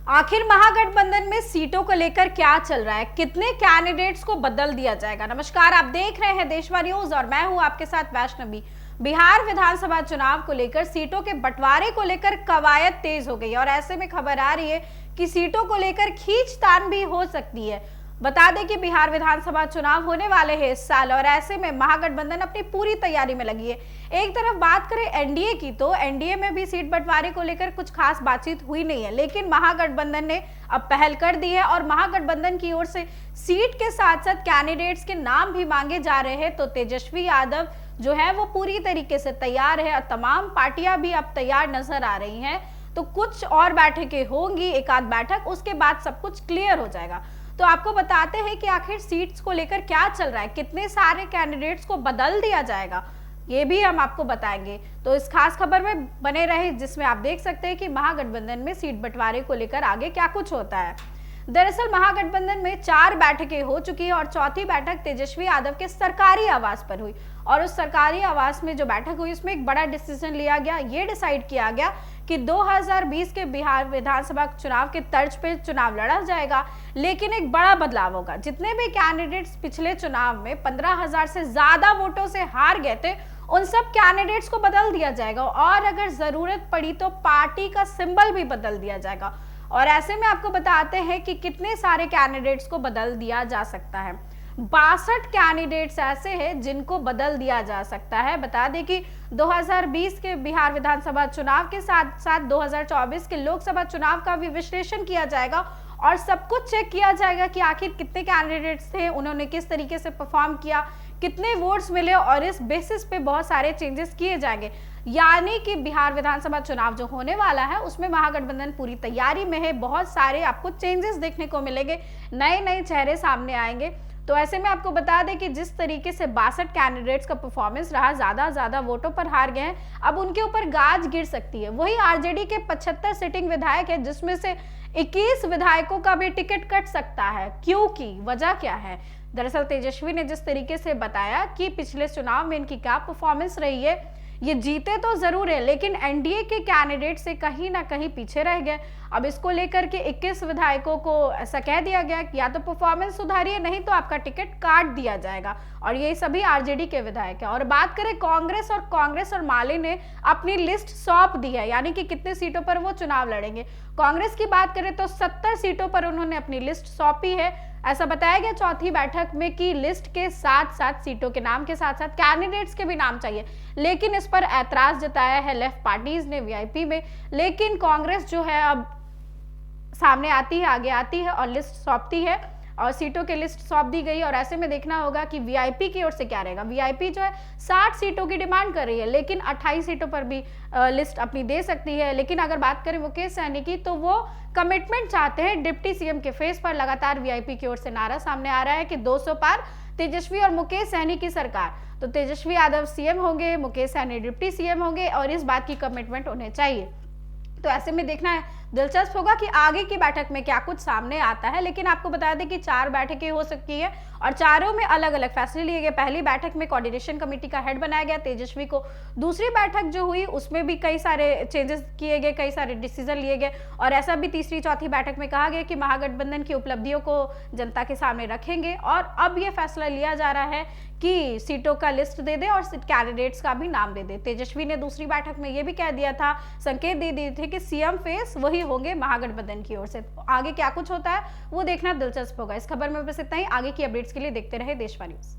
आखिर महागठबंधन में सीटों को लेकर क्या चल रहा है, कितने कैंडिडेट्स को बदल दिया जाएगा। नमस्कार, आप देख रहे हैं देशवा न्यूज और मैं हूं आपके साथ वैष्णवी। बिहार विधानसभा चुनाव को लेकर सीटों के बंटवारे को लेकर कवायद तेज हो गई और ऐसे में खबर आ रही है कि सीटों को लेकर खींचतान भी हो सकती है। बता दें कि बिहार विधानसभा चुनाव होने वाले हैं इस साल और ऐसे में महागठबंधन अपनी पूरी तैयारी में लगी है। एक तरफ बात करें एनडीए की, तो एनडीए में भी सीट बंटवारे को लेकर कुछ खास बातचीत हुई नहीं है, लेकिन महागठबंधन ने अब पहल कर दी है और महागठबंधन की ओर से सीट के साथ साथ कैंडिडेट्स के नाम भी मांगे जा रहे हैं। तो तेजस्वी यादव जो है वो पूरी तरीके से तैयार है और तमाम पार्टियां भी अब तैयार नजर आ रही हैं। तो कुछ और बैठकें होंगी, एक आध बैठक, उसके बाद सब कुछ क्लियर हो जाएगा। तो आपको बताते हैं कि आखिर सीट्स को लेकर क्या चल रहा है, कितने सारे कैंडिडेट्स को बदल दिया जाएगा, ये भी हम आपको बताएंगे। तो इस खास खबर में बने रहे, जिसमें आप देख सकते हैं कि महागठबंधन में सीट बंटवारे को लेकर आगे क्या कुछ होता है। दरअसल महागठबंधन में 4 बैठकें हो चुकी है और चौथी बैठक तेजस्वी यादव के सरकारी आवास पर हुई और उस सरकारी आवास में जो बैठक हुई उसमें एक बड़ा डिसीजन लिया गया। ये डिसाइड किया गया कि 2020 के बिहार विधानसभा चुनाव के तर्ज पे चुनाव लड़ा जाएगा, लेकिन एक बड़ा बदलाव होगा। जितने भी कैंडिडेट्स पिछले चुनाव में 15,000 से ज्यादा वोटों से हार गए थे, उन सब कैंडिडेट्स को बदल दिया जाएगा और अगर जरूरत पड़ी तो पार्टी का सिंबल भी बदल दिया जाएगा। और ऐसे में आपको बताते हैं कि कितने सारे कैंडिडेट्स को बदल दिया जा सकता है। 62 कैंडिडेट्स ऐसे हैं जिनको बदल दिया जा सकता है। बता दें कि 2020 के बिहार विधानसभा चुनाव के साथ साथ 2024 के लोकसभा चुनाव का भी विश्लेषण किया जाएगा और सब कुछ चेक किया जाएगा कि आखिर कितने कैंडिडेट्स थे, उन्होंने किस तरीके से परफॉर्म किया, कितने वोट्स मिले और इस बेसिस पे बहुत सारे चेंजेस किए जाएंगे। यानी कि बिहार विधानसभा चुनाव जो होने वाला है उसमें महागठबंधन पूरी तैयारी में है। बहुत सारे आपको चेंजेस देखने को मिलेंगे, नए नए चेहरे सामने आएंगे। तो ऐसे में आपको बता दें कि जिस तरीके से 62 कैंडिडेट्स का परफॉर्मेंस रहा, ज्यादा वोटों पर हार गए हैं, अब उनके ऊपर गाज गिर सकती है। वही आरजेडी के 75 सिटिंग विधायक है, जिसमें से 21 विधायकों का भी टिकट कट सकता है। क्योंकि वजह क्या है? दरअसल तेजस्वी ने जिस तरीके से बताया कि पिछले चुनाव में इनकी क्या परफॉर्मेंस रही है, ये जीते तो जरूर है लेकिन एनडीए के कैंडिडेट से कहीं ना कहीं पीछे रह गए। अब इसको लेकर के 21 विधायकों को ऐसा कह दिया गया कि या तो परफॉर्मेंस सुधारिए, नहीं तो आपका टिकट काट दिया जाएगा और ये सभी आरजेडी के विधायक हैं। और बात करें कांग्रेस और माले ने अपनी लिस्ट सौंप दी है, यानी कि कितने सीटों पर वो चुनाव लड़ेंगे। कांग्रेस की बात करें तो 70 सीटों पर उन्होंने अपनी लिस्ट सौंपी है। ऐसा बताया गया चौथी बैठक में कि लिस्ट के साथ साथ सीटों के नाम के साथ साथ कैंडिडेट्स के भी नाम चाहिए, लेकिन इस पर ऐतराज जताया है लेफ्ट पार्टीज ने वीआईपी में। लेकिन कांग्रेस जो है अब सामने आती है, आगे आती है और लिस्ट सौंपती है और सीटों की लिस्ट सौंप दी गई। और ऐसे में देखना होगा कि वीआईपी की ओर से क्या रहेगा। वीआईपी जो है 60 सीटों की डिमांड कर रही है, लेकिन 28 सीटों पर भी लिस्ट अपनी दे सकती है। लेकिन अगर बात करें मुकेश सहनी की, तो वो कमिटमेंट चाहते हैं डिप्टी सीएम के फेस पर। लगातार वीआईपी की ओर से नारा सामने आ रहा है कि 200 पार, तेजस्वी और मुकेश सहनी की सरकार। तो तेजस्वी यादव सीएम होंगे, मुकेश सहनी डिप्टी सीएम होंगे और इस बात की कमिटमेंट उन्हें चाहिए। तो ऐसे में देखना है, दिलचस्प होगा कि आगे की बैठक में क्या कुछ सामने आता है। लेकिन आपको बता दें कि 4 बैठकें हो सकती है और चारों में अलग अलग फैसले लिए गए। पहली बैठक में कोऑर्डिनेशन कमेटी का हेड बनाया गया तेजस्वी को। दूसरी बैठक जो हुई उसमें भी कई सारे चेंजेस किए गए, कई सारे डिसीजन लिए गए और ऐसा भी तीसरी चौथी बैठक में कहा गया कि महागठबंधन की उपलब्धियों को जनता के सामने रखेंगे। और अब यह फैसला लिया जा रहा है कि सीटों का लिस्ट दे दे और कैंडिडेट्स का भी नाम दे दे। तेजस्वी ने दूसरी बैठक में यह भी कह दिया था, संकेत दे दिए थे कि सीएम फेस वही होंगे महागठबंधन की ओर से। आगे क्या कुछ होता है वो देखना दिलचस्प होगा। इस खबर में बस इतना ही। आगे की अपडेट्स के लिए देखते रहे देशवा न्यूज।